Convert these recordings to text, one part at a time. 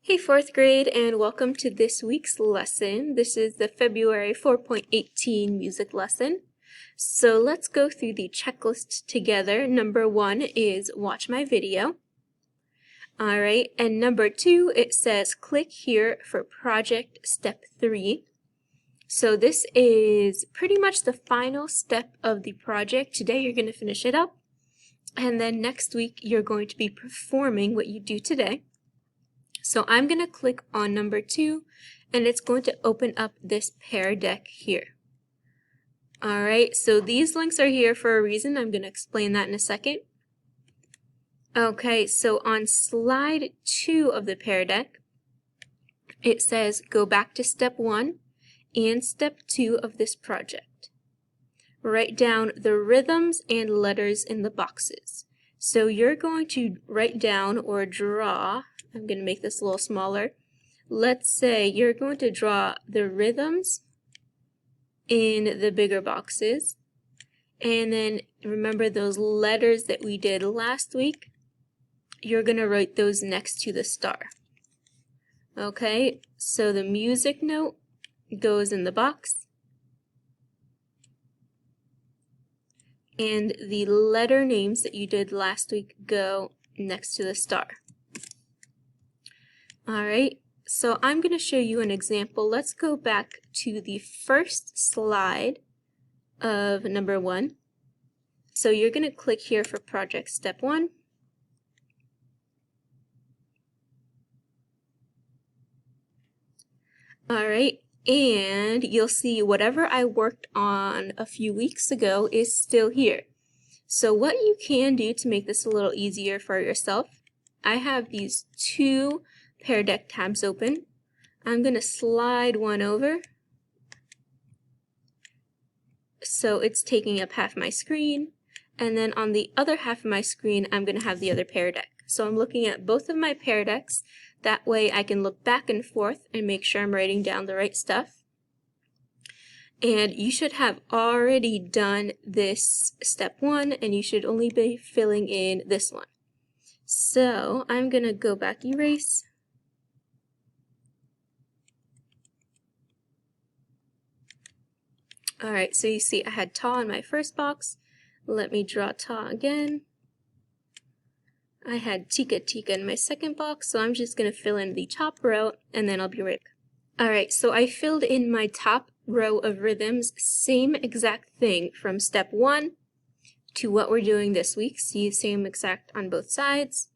Hey 4th grade, and welcome to this week's lesson. This is the February 4.18 music lesson. So let's go through the checklist together. Number 1 is watch my video. Alright, and number 2, it says click here for project step 3. So this is pretty much the final step of the project. Today you're going to finish it up, and then next week you're going to be performing what you do today. So I'm going to click on number 2, and it's going to open up this Pear Deck here. Alright, so these links are here for a reason. I'm going to explain that in a second. Okay, so on slide 2 of the Pear Deck, it says go back to step 1 and step 2 of this project. Write down the rhythms and letters in the boxes. So you're going to write down or draw. I'm going to make this a little smaller. Let's say you're going to draw the rhythms in the bigger boxes. And then remember those letters that we did last week? You're going to write those next to the star. Okay, so the music note goes in the box. And the letter names that you did last week go next to the star. Alright, so I'm going to show you an example. Let's go back to the first slide of number 1. So you're going to click here for project step 1. Alright, and you'll see whatever I worked on a few weeks ago is still here. So what you can do to make this a little easier for yourself, I have these 2 Pear Deck tabs open. I'm going to slide one over so it's taking up half my screen, and then on the other half of my screen I'm going to have the other Pear Deck. So I'm looking at both of my Pear Decks. That way I can look back and forth and make sure I'm writing down the right stuff. And you should have already done this step 1, and you should only be filling in this one. So I'm going to go back erase. Alright, so you see I had ta in my first box. Let me draw ta again. I had tika tika in my second box, so I'm just going to fill in the top row and then I'll be right back. Alright, so I filled in my top row of rhythms, same exact thing from step 1 to what we're doing this week. See, same exact on both sides.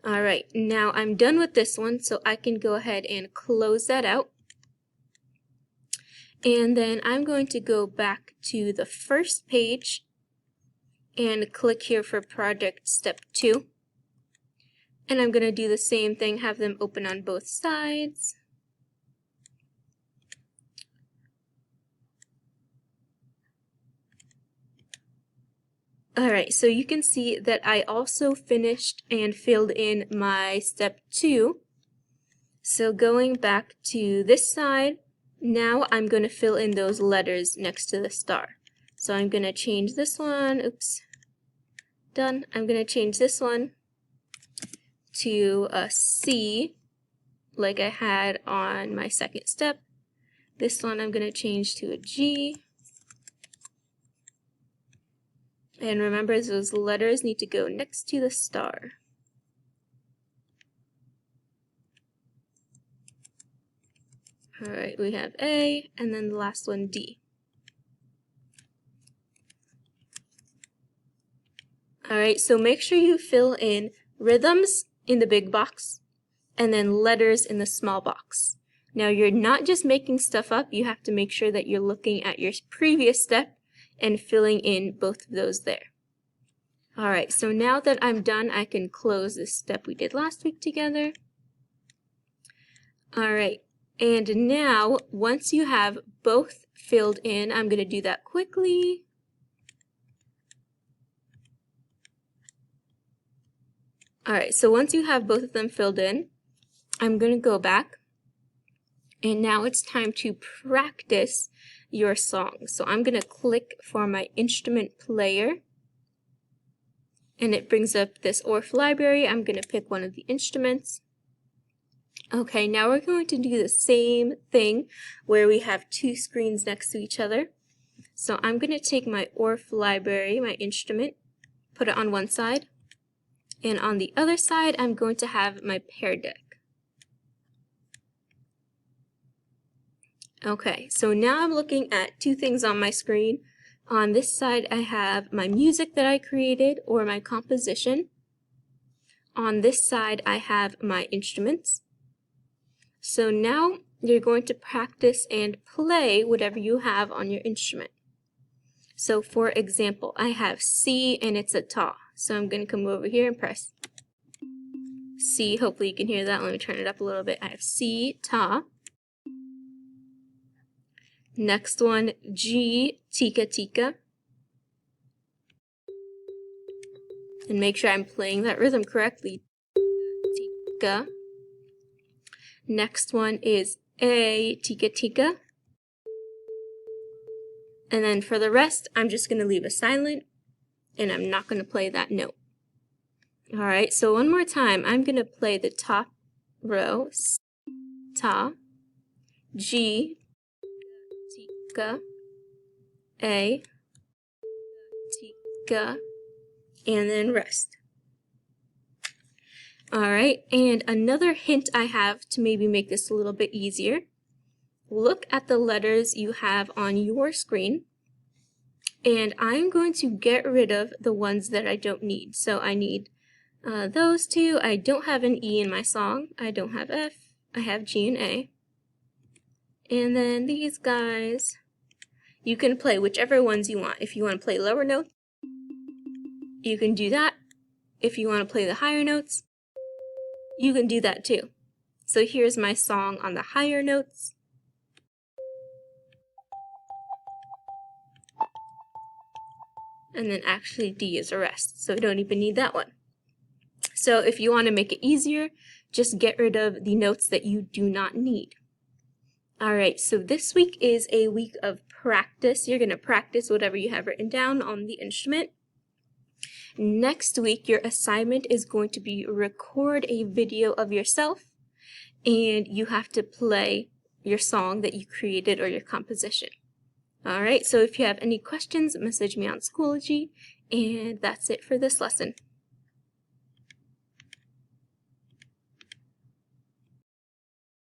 Alright, now I'm done with this one, so I can go ahead and close that out. And then I'm going to go back to the first page and click here for project step 2. And I'm going to do the same thing, have them open on both sides. Alright, so you can see that I also finished and filled in my step 2. So going back to this side, now I'm going to fill in those letters next to the star. So I'm going to change this one, oops, done. I'm going to change this one to a C, like I had on my second step. This one I'm going to change to a G. And remember, those letters need to go next to the star. Alright, we have A, and then the last one, D. Alright, so make sure you fill in rhythms in the big box, and then letters in the small box. Now you're not just making stuff up, you have to make sure that you're looking at your previous step and filling in both of those there. Alright, so now that I'm done, I can close this step we did last week together. Alright, and now once you have both filled in, I'm going to do that quickly. Alright, so once you have both of them filled in, I'm going to go back, and now it's time to practice your song. So I'm going to click for my instrument player, and it brings up this ORF library. I'm going to pick one of the instruments, Okay, now we're going to do the same thing where we have two screens next to each other. So I'm going to take my Orff library, my instrument, put it on one side, and on the other side I'm going to have my Pear Deck. Okay, so now I'm looking at two things on my screen. On this side I have my music that I created, or my composition. On this side I have my instruments. So now you're going to practice and play whatever you have on your instrument. So for example, I have C and it's a ta. So I'm going to come over here and press C. Hopefully you can hear that. Let me turn it up a little bit. I have C, ta. Next one, G, tika tika. And make sure I'm playing that rhythm correctly. Tika. Next one is A, tika tika. And then for the rest, I'm just going to leave it silent, and I'm not going to play that note. Alright, so one more time, I'm going to play the top row, ta, G, tika, A, tika, and then rest. Alright, and another hint I have to maybe make this a little bit easier. Look at the letters you have on your screen, and I'm going to get rid of the ones that I don't need. So I need those two. I don't have an E in my song. I don't have F. I have G and A. And then these guys, you can play whichever ones you want. If you want to play lower notes, you can do that. If you want to play the higher notes, you can do that too. So here's my song on the higher notes. And then actually D is a rest, so we don't even need that one. So if you want to make it easier, just get rid of the notes that you do not need. Alright, so this week is a week of practice. You're going to practice whatever you have written down on the instrument. Next week, your assignment is going to be record a video of yourself, and you have to play your song that you created or your composition. Alright, so if you have any questions, message me on Schoology, and that's it for this lesson.